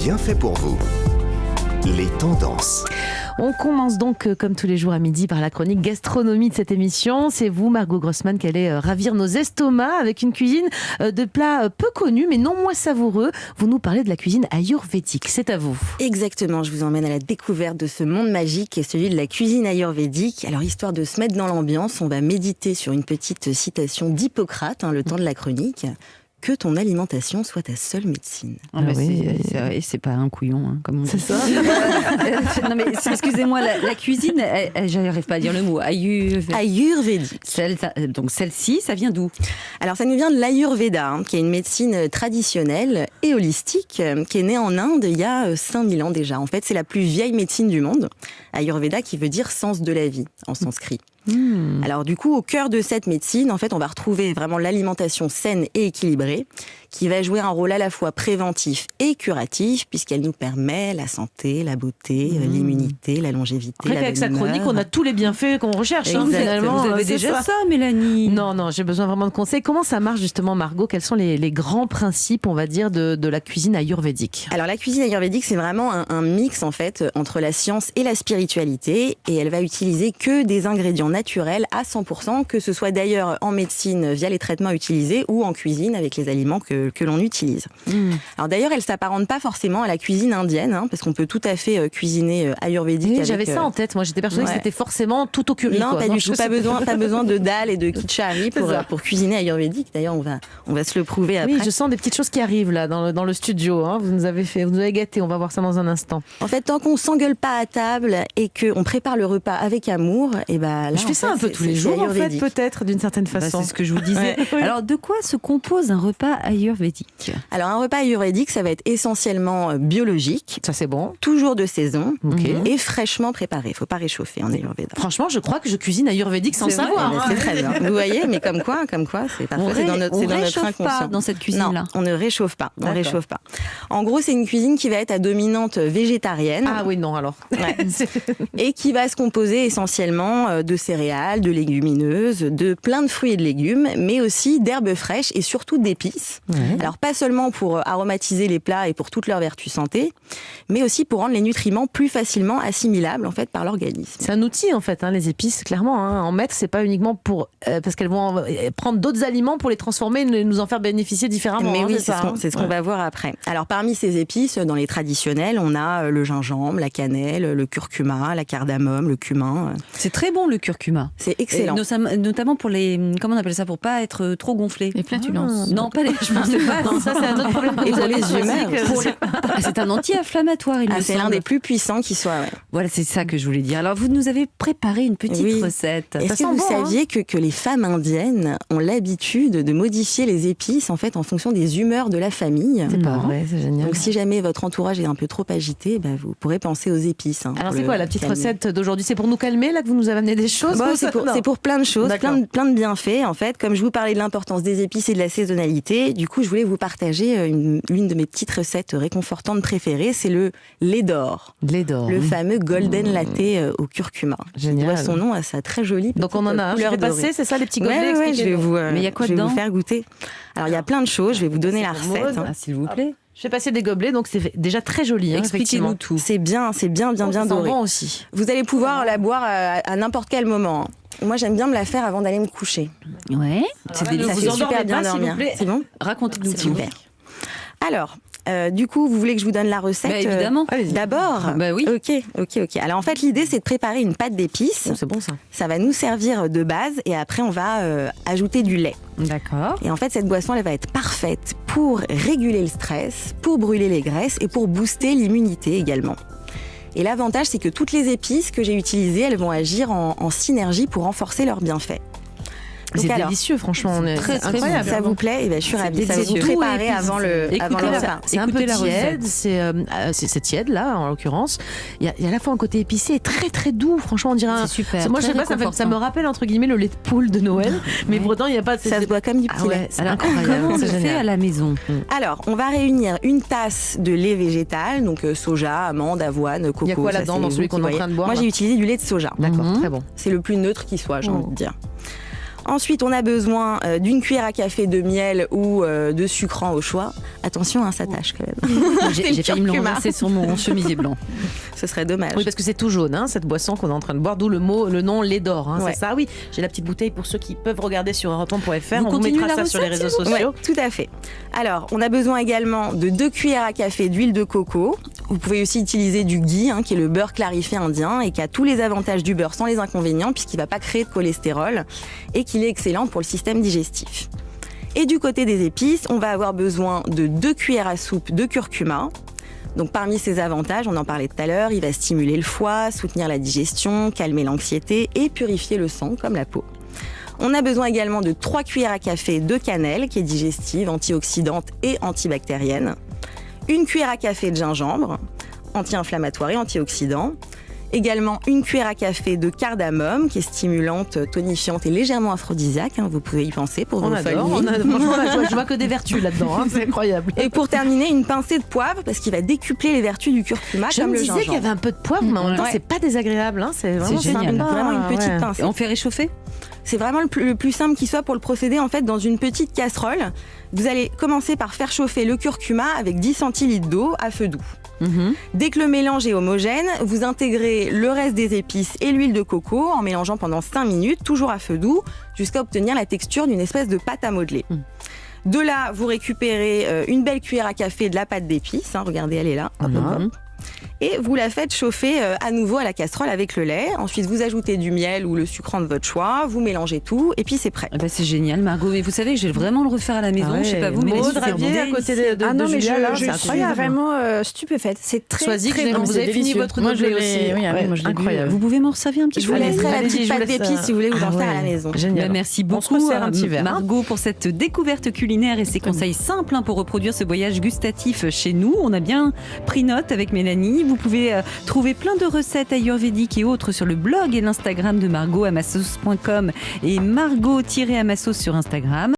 bien fait pour vous. Les tendances. On commence donc, comme tous les jours à midi, par la chronique gastronomie de cette émission. C'est vous, Margot Grossman, qui allez ravir nos estomacs avec une cuisine de plats peu connus, mais non moins savoureux. Vous nous parlez de la cuisine ayurvédique. C'est à vous. Exactement, je vous emmène à la découverte de ce monde magique qui est celui de la cuisine ayurvédique. Alors, histoire de se mettre dans l'ambiance, on va méditer sur une petite citation d'Hippocrate, le temps de la chronique. Que ton alimentation soit ta seule médecine. Ah bah oui, c'est pas un couillon, comme on dit. C'est ça. Non mais excusez-moi, la cuisine, j'arrive pas à dire le mot. Ayurvédique. Donc celle-ci, ça vient d'où? Alors ça nous vient de l'Ayurveda, qui est une médecine traditionnelle et holistique, qui est née en Inde il y a 5000 ans déjà. En fait, c'est la plus vieille médecine du monde. Ayurveda qui veut dire sens de la vie en sanskrit. Alors du coup, au cœur de cette médecine, en fait, on va retrouver vraiment l'alimentation saine et équilibrée, qui va jouer un rôle à la fois préventif et curatif, puisqu'elle nous permet la santé, la beauté, l'immunité, la longévité, la avec sa bonne chronique, humeur. on a tous les bienfaits qu'on recherche. Finalement, vous avez déjà ça, Mélanie? Non, j'ai besoin vraiment de conseils. Comment ça marche justement, Margot? Quels sont les grands principes, on va dire, de la cuisine ayurvédique? Alors la cuisine ayurvédique, c'est vraiment un mix en fait entre la science et la spiritualité, et elle va utiliser que des ingrédients naturels à 100%, que ce soit d'ailleurs en médecine via les traitements utilisés ou en cuisine avec les aliments que l'on utilise. Alors d'ailleurs, elle s'apparente pas forcément à la cuisine indienne, parce qu'on peut tout à fait cuisiner ayurvédique. Oui, j'avais ça en tête. Moi, j'étais persuadée que c'était forcément tout au curry. Non, quoi. pas du tout. Pas besoin de dal et de kitchari pour cuisiner ayurvédique. D'ailleurs, on va se le prouver après. Oui, je sens des petites choses qui arrivent là dans le studio. Vous nous avez gâtés. On va voir ça dans un instant. En fait, tant qu'on s'engueule pas à table et qu'on prépare le repas avec amour, et là, je fais ça un peu tous les jours, en fait, peut-être, d'une certaine façon. C'est ce que je vous disais. Ouais. Alors, de quoi se compose un repas ayurvédique? Alors, un repas ayurvédique, ça va être essentiellement biologique. Ça, c'est bon. Toujours de saison. Okay. Et fraîchement préparé. Il ne faut pas réchauffer en ayurvéda. Franchement, je crois que je cuisine ayurvédique sans le savoir. C'est très bien. Vous voyez, mais comme quoi, c'est parfait. C'est dans notre inconscient. Pas dans cette cuisine-là. Non, on ne réchauffe pas. On réchauffe pas. En gros, c'est une cuisine qui va être à dominante végétarienne. Ah oui, non, alors. Ouais. Et qui va se composer essentiellement de céréales, de légumineuses, de plein de fruits et de légumes, mais aussi d'herbes fraîches et surtout d'épices. Alors, pas seulement pour aromatiser les plats et pour toutes leurs vertus santé, mais aussi pour rendre les nutriments plus facilement assimilables en fait par l'organisme. C'est un outil en fait, les épices, clairement. En mettre, c'est pas uniquement pour parce qu'elles vont prendre d'autres aliments pour les transformer et nous en faire bénéficier différemment. Mais oui, c'est ce qu'on va voir après. Alors parmi ces épices, dans les traditionnels, on a le gingembre, la cannelle, le curcuma, la cardamome, le cumin. C'est très bon le curcuma. C'est excellent. Notamment pour les, comment on appelle ça, pour pas être trop gonflé. Les flatulences. Non, pas les. Je pensais pas. Non, ça c'est un autre problème. Et pour les humeurs. C'est un anti-inflammatoire. C'est l'un des plus puissants qui soit. Ouais. Voilà, c'est ça que je voulais dire. Alors vous nous avez préparé une petite recette. Est-ce que vous saviez que les femmes indiennes ont l'habitude de modifier les épices en fait en fonction des humeurs de la famille? C'est pas vrai, c'est génial. Donc si jamais votre entourage est un peu trop agité, vous pourrez penser aux épices. Alors c'est quoi la petite recette d'aujourd'hui? C'est pour nous calmer là que vous nous avez amené des choses? C'est pour plein de choses, plein de bienfaits en fait. Comme je vous parlais de l'importance des épices et de la saisonnalité, du coup je voulais vous partager l'une de mes petites recettes réconfortantes préférées, c'est le lait d'or. Lait d'or. Le fameux golden latte au curcuma. Génial. Il doit son nom à sa très jolie petite Donc on en a un. Je vais passer, c'est ça les petits gobelets? Ouais, je vais Mais il y a quoi dedans? vous faire goûter. Alors il y a plein de choses, je vais vous donner la recette. S'il vous plaît. Je vais passer des gobelets, donc c'est déjà très joli. Expliquez-nous tout. C'est bien doré. Bon aussi. Vous allez pouvoir la boire à n'importe quel moment. Moi, j'aime bien me la faire avant d'aller me coucher. Ouais. Ça fait super bien dormir. C'est bon? Racontez-nous tout. Super. Alors, du coup, vous voulez que je vous donne la recette? Évidemment. D'abord? Oui. Ok. Alors, en fait, l'idée, c'est de préparer une pâte d'épices. C'est bon, ça. Ça va nous servir de base et après, on va ajouter du lait. D'accord. Et en fait, cette boisson, elle va être parfaite pour réguler le stress, pour brûler les graisses et pour booster l'immunité également. Et l'avantage, c'est que toutes les épices que j'ai utilisées, elles vont agir en synergie pour renforcer leurs bienfaits. C'est délicieux, franchement. Très incroyable. Ça vous plaît? Et je suis ravie. Ça vous préparer avant le repas. C'est un peu tiède. C'est tiède là, en l'occurrence. Il y a à la fois un côté épicé et très très doux. Franchement, on dirait. C'est super. Moi, je sais pas. Ça me rappelle entre guillemets le lait de poule de Noël, mais pourtant il n'y a pas. Ça se boit comme du petit lait. C'est incroyable. Comment on le fait à la maison? Alors, on va réunir une tasse de lait végétal, donc soja, amande, avoine, coco. Il y a quoi là-dedans dans celui qu'on est en train de boire? Moi, j'ai utilisé du lait de soja. D'accord, très bon. C'est le plus neutre qui soit, j'ai envie de dire. Ensuite, on a besoin d'une cuillère à café de miel ou de sucrant au choix. Attention, hein, ça tâche quand même. J'ai failli me le renverser sur mon chemisier blanc. Ce serait dommage. Oui, parce que c'est tout jaune, hein, cette boisson qu'on est en train de boire, d'où le nom lait d'or. Hein, Ouais. C'est ça, oui. J'ai la petite bouteille pour ceux qui peuvent regarder sur europe1.fr. On vous continuez mettra la ça sur les recette, réseaux Ouais, sociaux. tout à fait. Alors, on a besoin également de 2 cuillères à café d'huile de coco. Vous pouvez aussi utiliser du ghee, hein, qui est le beurre clarifié indien et qui a tous les avantages du beurre sans les inconvénients puisqu'il ne va pas créer de cholestérol et qu'il est excellent pour le système digestif. Et du côté des épices, on va avoir besoin de 2 cuillères à soupe de curcuma. Donc parmi ses avantages, on en parlait tout à l'heure, il va stimuler le foie, soutenir la digestion, calmer l'anxiété et purifier le sang comme la peau. On a besoin également de 3 cuillères à café de cannelle qui est digestive, antioxydante et antibactérienne. 1 cuillère à café de gingembre, anti-inflammatoire et antioxydant. Également 1 cuillère à café de cardamome qui est stimulante, tonifiante et légèrement aphrodisiaque. Hein, vous pouvez y penser pour On vos adore. folles nuits. Franchement, je vois que des vertus là-dedans. Hein, c'est incroyable. Et pour terminer, une pincée de poivre parce qu'il va décupler les vertus du curcuma Je comme me le disais gingembre. qu'il y avait un peu de poivre, mais en même temps, Ouais. c'est pas désagréable. Hein, c'est vraiment C'est génial. sympa. Vraiment une petite Ouais. pincée. On fait réchauffer? C'est vraiment le plus simple qui soit pour le procéder en fait dans une petite casserole. Vous allez commencer par faire chauffer le curcuma avec 10 centilitres d'eau à feu doux. Dès que le mélange est homogène, vous intégrez le reste des épices et l'huile de coco en mélangeant pendant 5 minutes, toujours à feu doux, jusqu'à obtenir la texture d'une espèce de pâte à modeler. De là, vous récupérez une belle cuillère à café de la pâte d'épices. Hein, regardez, elle est là. Hop, hop, hop. Et vous la faites chauffer à nouveau à la casserole avec le lait. Ensuite, vous ajoutez du miel ou le sucrant de votre choix. Vous mélangez tout et puis c'est prêt. Ah bah, c'est génial, Margot. Mais vous savez, je vais vraiment le refaire à la maison. Ah ouais. Je sais pas vous, mais Maud les Ravier à côté de Ah non, mais Julia, là, je c'est suis incroyable. vraiment stupéfaite. C'est très, Sois-y, très bon. vous C'est avez fini délicieux. votre Moi, je gobelet l'ai- aussi. oui, Ouais, moi, je l'ai bu. incroyable. Vous pouvez m'en servir un petit Je peu? vous laisserai la allez-y, petite je vous pâte laisse, d'épices si vous voulez vous en faire à la maison. Génial. Bah, merci On se beaucoup resserre un petit verre, hein. Margot pour cette découverte culinaire et ces conseils simples hein, pour reproduire ce voyage gustatif chez nous. On a bien pris note avec Mélanie. Vous pouvez trouver plein de recettes ayurvédiques et autres sur le blog et l'Instagram de Margot, amassos.com et Margot-Amassos sur Instagram.